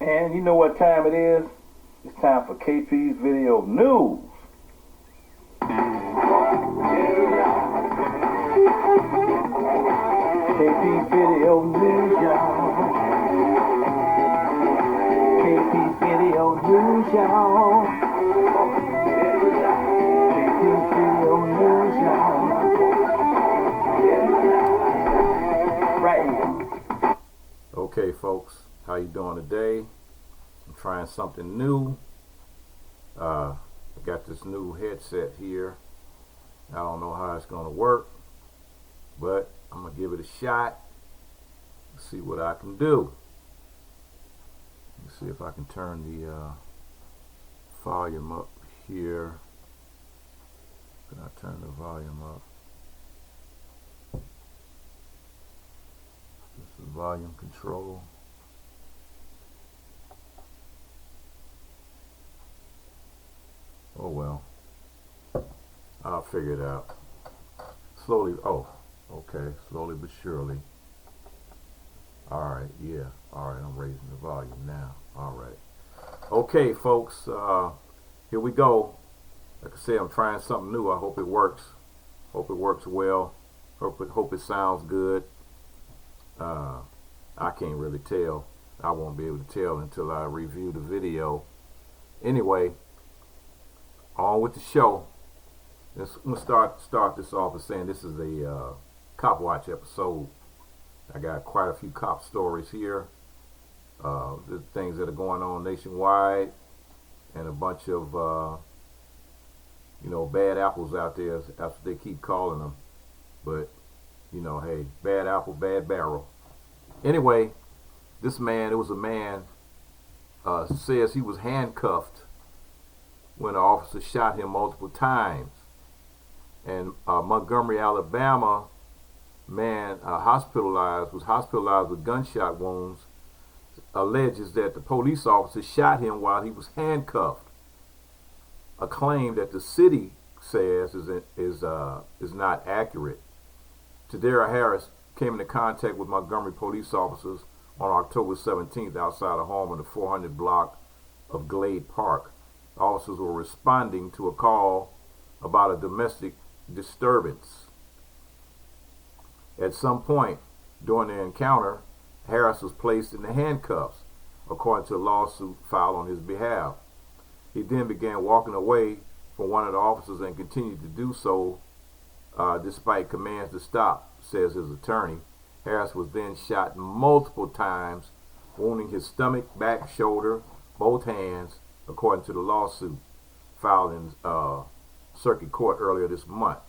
And you know what time it is? It's time for KP's Video News. KP Video News, y'all. KP Video News, y'all. KP Video News, y'all. Right here. Okay, folks, how you doing today? I'm trying something new. I got this new headset here. I don't know how it's gonna work, but I'm gonna give it a shot. See what I can do. Let's see if I can turn the volume up here. Can I turn the volume up? This is volume control. Oh well, I'll figure it out. Slowly, oh, okay, slowly but surely. Alright, yeah, alright, I'm raising the volume now. Alright. Okay, folks, here we go. Like I said, I'm trying something new. I hope it works. Hope it works well. Hope it sounds good. I can't really tell. I won't be able to tell until I review the video. Anyway, on with the show. I'm gonna start this off with saying this is a Copwatch episode. I got quite a few cop stories here, the things that are going on nationwide, and a bunch of bad apples out there. That's what they keep calling them. But hey, bad apple, bad barrel. Anyway, this man, it was a man, says he was handcuffed when an officer shot him multiple times. And Montgomery, Alabama man was hospitalized with gunshot wounds, alleges that the police officer shot him while he was handcuffed. A claim that the city says is not accurate. Tadera Harris came into contact with Montgomery police officers on October 17th outside a home in the 400 block of Glade Park. Officers were responding to a call about a domestic disturbance. At some point during the encounter, Harris was placed in the handcuffs, according to a lawsuit filed on his behalf. He then began walking away from one of the officers and continued to do so despite commands to stop, says his attorney. Harris was then shot multiple times, wounding his stomach, back, shoulder, both hands, according to the lawsuit filed in circuit court earlier this month.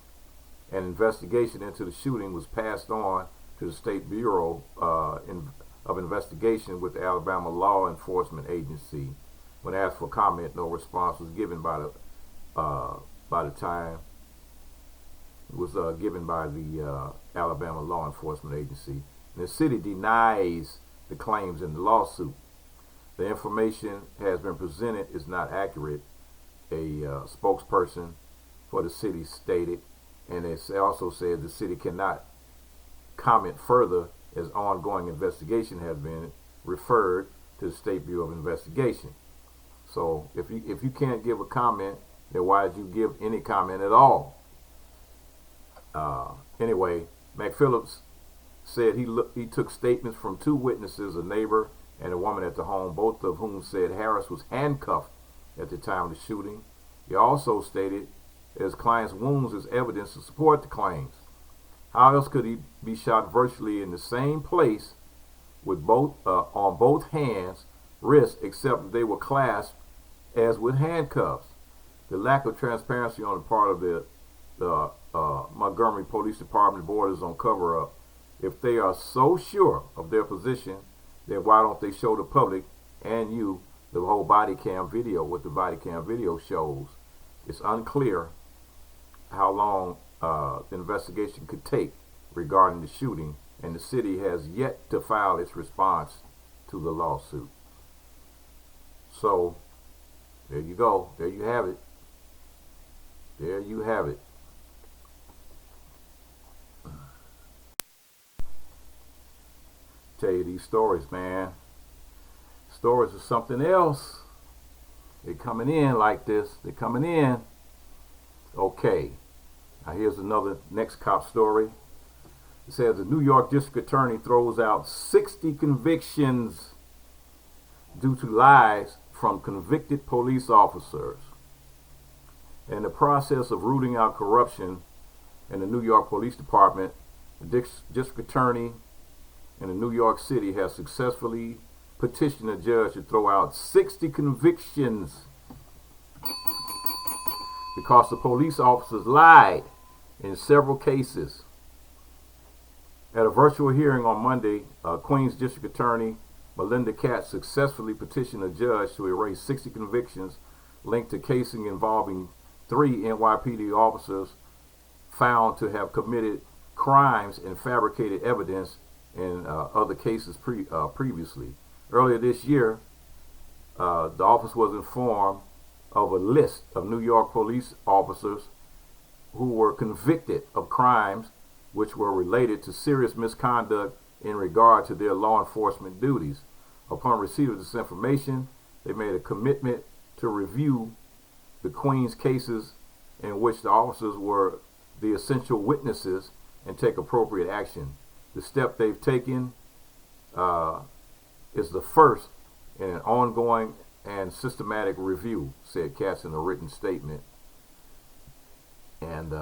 An investigation into the shooting was passed on to the State Bureau of Investigation with the Alabama Law Enforcement Agency. When asked for comment, no response was given by the time it was given by the Alabama Law Enforcement Agency. And the city denies the claims in the lawsuit. The information has been presented is not accurate, a spokesperson for the city stated, and it also said the city cannot comment further as ongoing investigation has been referred to the State Bureau of Investigation. So if you can't give a comment, then why did you give any comment at all? Anyway, McPhillips said he took statements from two witnesses, a neighbor and a woman at the home, both of whom said Harris was handcuffed at the time of the shooting. He also stated his client's wounds as evidence to support the claims. How else could he be shot virtually in the same place with on both hands, wrists, except that they were clasped as with handcuffs? The lack of transparency on the part of the Montgomery Police Department borders on cover-up. If they are so sure of their position, then why don't they show the public and you the whole body cam video, what the body cam video shows? It's unclear how long the investigation could take regarding the shooting, and the city has yet to file its response to the lawsuit. So there you go. There you have it. There you have it. Tell you these stories, man. stories are something else. They're coming in like this. They're coming in. Okay. Now here's another next cop story. It says the New York District Attorney throws out 60 convictions due to lies from convicted police officers. In the process of rooting out corruption in the New York Police Department, the District Attorney in the New York City has successfully petitioned a judge to throw out 60 convictions because the police officers lied in several cases. At a virtual hearing on Monday, Queens District Attorney Melinda Katz successfully petitioned a judge to erase 60 convictions linked to casing involving 3 NYPD officers found to have committed crimes and fabricated evidence in other cases previously. Earlier this year, the office was informed of a list of New York police officers who were convicted of crimes which were related to serious misconduct in regard to their law enforcement duties. Upon receipt of this information, they made a commitment to review the Queens cases in which the officers were the essential witnesses and take appropriate action. The step they've taken is the first in an ongoing and systematic review, said Katz in a written statement. And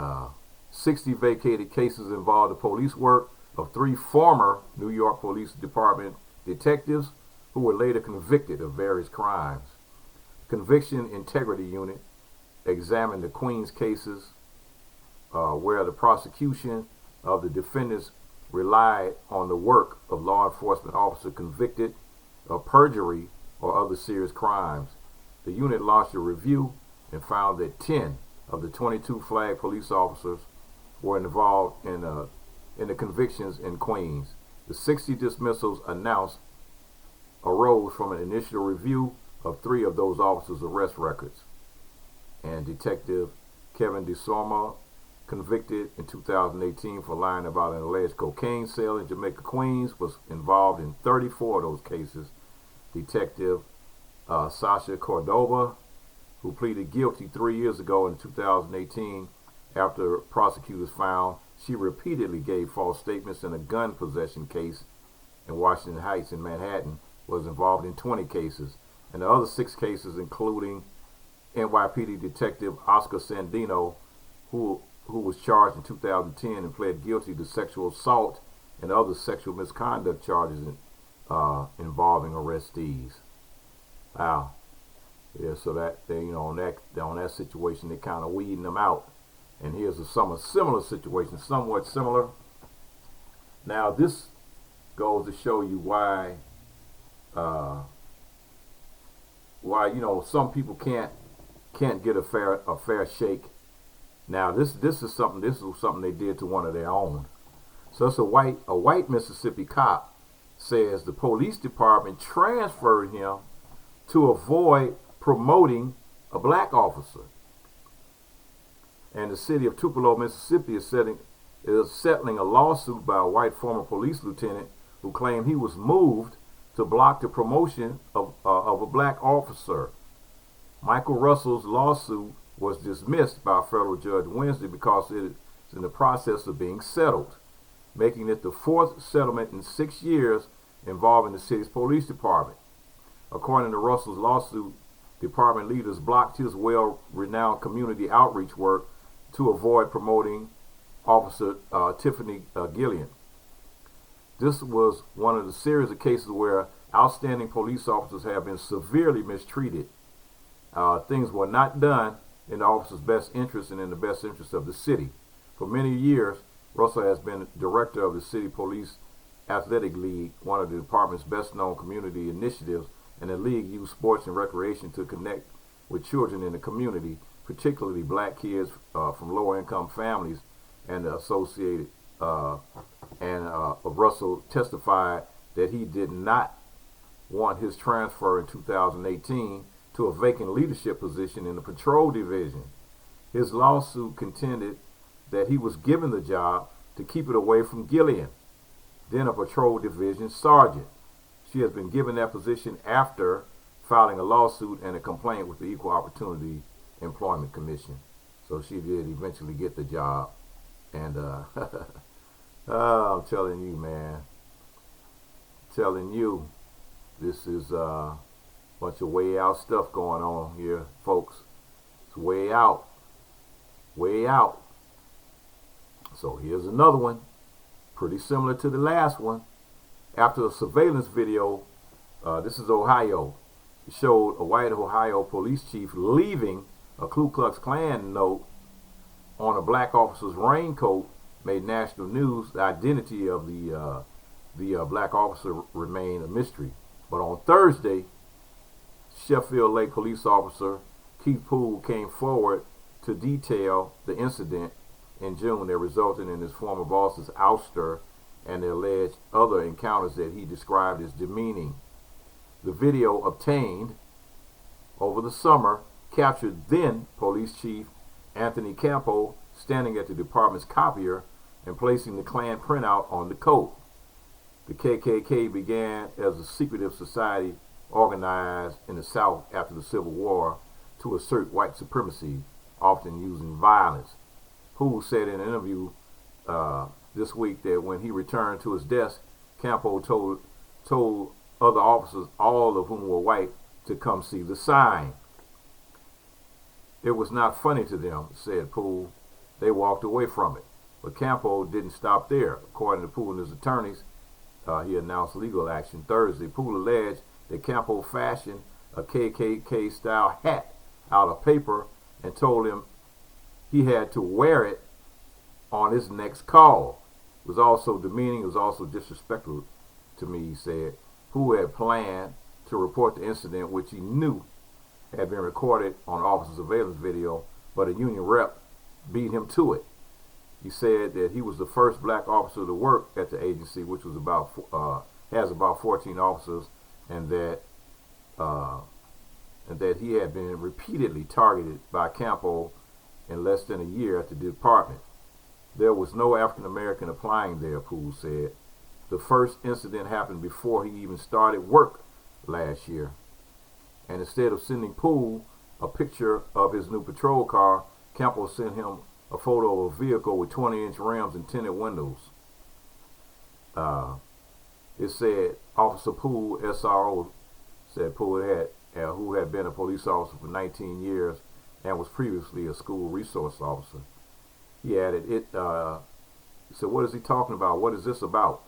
60 vacated cases involved the police work of 3 former New York Police Department detectives who were later convicted of various crimes. The Conviction Integrity Unit examined the Queens cases where the prosecution of the defendants relied on the work of law enforcement officers convicted of perjury or other serious crimes. The unit launched a review and found that 10 of the 22 flagged police officers were involved in the convictions in Queens. The 60 dismissals announced arose from an initial review of 3 of those officers' arrest records. And Detective Kevin DeSorma, convicted in 2018 for lying about an alleged cocaine sale in Jamaica, Queens, was involved in 34 of those cases. Detective Sasha Cordova, who pleaded guilty 3 years ago in 2018 after prosecutors found she repeatedly gave false statements in a gun possession case in Washington Heights in Manhattan, was involved in 20 cases. And the other 6 cases, including NYPD Detective Oscar Sandino, who was charged in 2010 and pled guilty to sexual assault and other sexual misconduct charges involving arrestees. Wow. Yeah, so that they, on that situation, they kind of weeding them out. And here's a similar situation, somewhat similar. Now this goes to show you why some people can't get a fair shake. Now this is something they did to one of their own. So it's a white Mississippi cop says the police department transferred him to avoid promoting a black officer. And the city of Tupelo, Mississippi is settling a lawsuit by a white former police lieutenant who claimed he was moved to block the promotion of a black officer. Michael Russell's lawsuit was dismissed by a federal judge Wednesday because it is in the process of being settled, making it the 4th settlement in 6 years involving the city's police department. According to Russell's lawsuit, department leaders blocked his well-renowned community outreach work to avoid promoting Officer Tiffany Gillian. This was one of the series of cases where outstanding police officers have been severely mistreated. Things were not done in the officer's best interest and in the best interest of the city. For many years, Russell has been director of the City Police Athletic League, one of the department's best-known community initiatives, and the league used sports and recreation to connect with children in the community, particularly black kids from lower-income families, and associated. Russell testified that he did not want his transfer in 2018 to a vacant leadership position in the patrol division. His lawsuit contended that he was given the job to keep it away from Gillian, then a patrol division sergeant. She has been given that position after filing a lawsuit and a complaint with the Equal Opportunity Employment Commission. So she did eventually get the job. And I'm telling you, man, telling you, this is a bunch of way out stuff going on here, folks. It's way out, way out. So here's another one, pretty similar to the last one. After a surveillance video, this is Ohio, it showed a white Ohio police chief leaving a Ku Klux Klan note on a black officer's raincoat made national news. The identity of the black officer remained a mystery. But on Thursday, Sheffield Lake police officer Keith Poole came forward to detail the incident in June that resulted in his former boss's ouster and the alleged other encounters that he described as demeaning. The video obtained over the summer captured then police chief Anthony Campo standing at the department's copier and placing the Klan printout on the coat. The KKK began as a secretive society organized in the South after the Civil War to assert white supremacy, often using violence. Poole said in an interview this week that when he returned to his desk, Campo told other officers, all of whom were white, to come see the sign. It was not funny to them, said Poole. They walked away from it. But Campo didn't stop there. According to Poole and his attorneys, he announced legal action Thursday. Poole alleged that Campo fashioned a KKK-style hat out of paper and told him he had to wear it on his next call. It was also demeaning. It was also disrespectful to me, he said. Poole had planned to report the incident, which he knew had been recorded on officer surveillance video, but a union rep beat him to it. He said that he was the first black officer to work at the agency, which was has about 14 officers, and that he had been repeatedly targeted by Campo in less than a year at the department. There was no African American applying there, Poole said. The first incident happened before he even started work last year. And instead of sending Poole a picture of his new patrol car, Campo sent him a photo of a vehicle with 20-inch rims and tinted windows. It said Officer Poole, SRO, said Poole who had been a police officer for 19 years and was previously a school resource officer. He added, he said, what is he talking about? What is this about?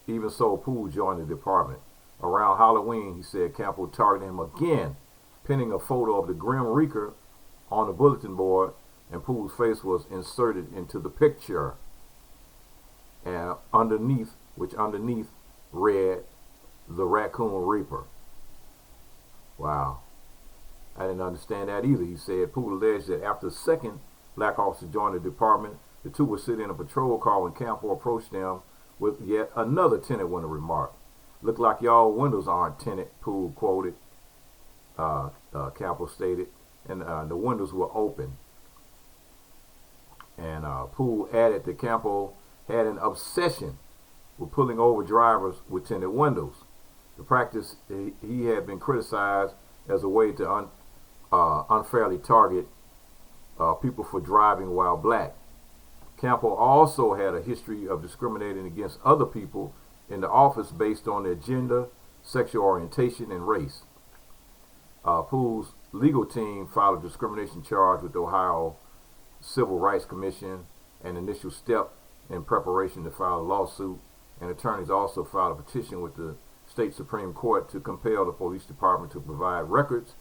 Even so, Poole joined the department. Around Halloween, he said, Campo targeted him again, pinning a photo of the Grim Reaper on the bulletin board, and Poole's face was inserted into the picture. And underneath read, the Raccoon Reaper. Wow. I didn't understand that either. He said Poole alleged that after the second black officer joined the department, the two were sitting in a patrol car when Campo approached them with yet another tinted window remark. Look like y'all windows aren't tinted, Poole quoted. Campo stated, and the windows were open. And Poole added that Campo had an obsession with pulling over drivers with tinted windows. The practice he had been criticized as a way to unfairly target people for driving while black. Campo also had a history of discriminating against other people in the office based on their gender, sexual orientation, and race. Poole's legal team filed a discrimination charge with the Ohio Civil Rights Commission, an initial step in preparation to file a lawsuit, and attorneys also filed a petition with the state Supreme Court to compel the police department to provide records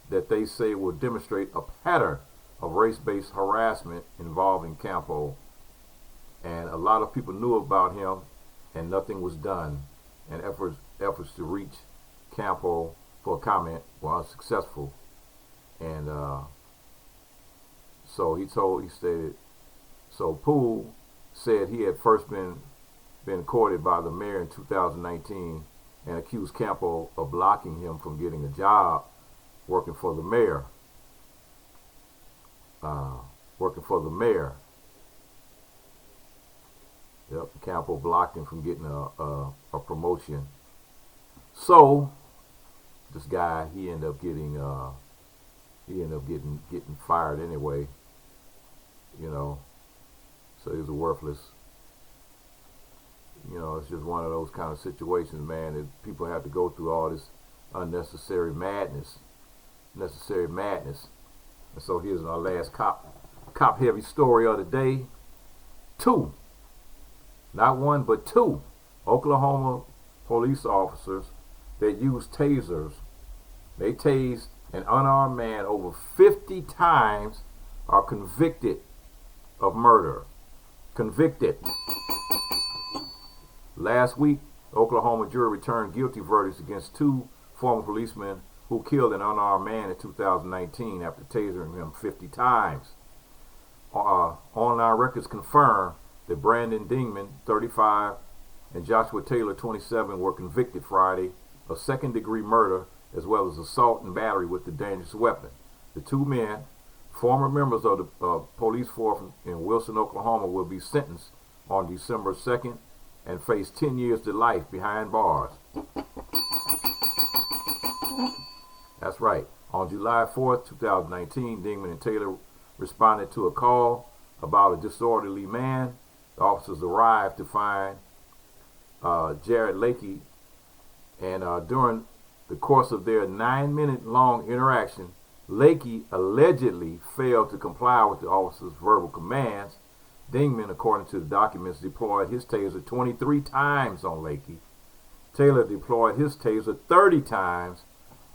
that they say will demonstrate a pattern of race-based harassment involving Campo. And a lot of people knew about him, and nothing was done, and efforts to reach Campo for a comment were unsuccessful. And so Poole said he had first been courted by the mayor in 2019 and accused Campo of blocking him from getting a job working for the mayor. Yep, Campo blocked him from getting a promotion So this guy, he ended up getting getting fired anyway. You know, so he was a worthless. You know, it's just one of those kind of situations, man, that people have to go through all this unnecessary madness. And so here's our last cop heavy story of the day. 2, not 1 but 2 Oklahoma police officers that used tasers. They tased an unarmed man over 50 times are convicted of murder. Convicted. Last week, Oklahoma jury returned guilty verdicts against 2 former policemen who killed an unarmed man in 2019 after tasering him 50 times. Online records confirm that Brandon Dingman, 35, and Joshua Taylor, 27, were convicted Friday of second-degree murder as well as assault and battery with a dangerous weapon. The 2 men, former members of the police force in Wilson, Oklahoma, will be sentenced on December 2nd and face 10 years to life behind bars. That's right. On July 4th, 2019, Dingman and Taylor responded to a call about a disorderly man. The officers arrived to find Jared Lakey, and during the course of their 9-minute-long interaction, Lakey allegedly failed to comply with the officer's verbal commands. Dingman, according to the documents, deployed his taser 23 times on Lakey. Taylor deployed his taser 30 times,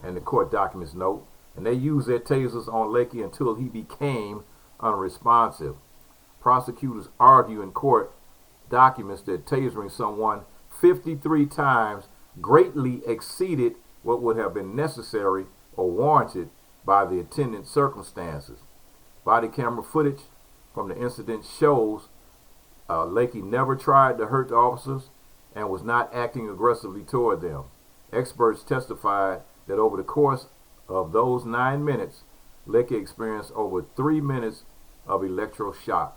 and the court documents note, and they used their tasers on Lakey until he became unresponsive. Prosecutors argue in court documents that tasering someone 53 times greatly exceeded what would have been necessary or warranted by the attendant circumstances. Body camera footage from the incident shows Lakey never tried to hurt the officers and was not acting aggressively toward them. Experts testified that over the course of those 9 minutes, Lakey experienced over 3 minutes of electroshock.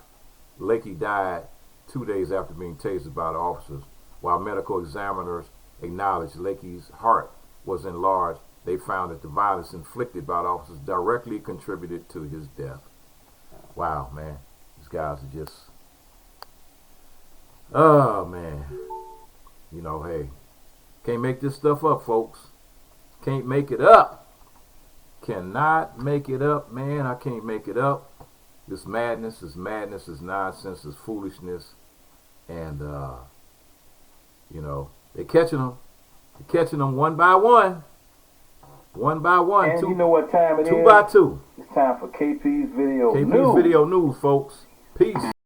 Lakey died 2 days after being tasered by the officers. While medical examiners acknowledged Lakey's heart was enlarged, they found that the violence inflicted by the officers directly contributed to his death. Wow, man. These guys are just... Oh, man. You know, hey. Can't make this stuff up, folks. Can't make it up. Cannot make it up, man. I can't make it up. This madness is nonsense, is foolishness. And, you know, they're catching them. They're catching them one by one. One by one. And you know what time it is? 2 by 2. It's time for KP's Video News. KP's Video News, folks. Peace.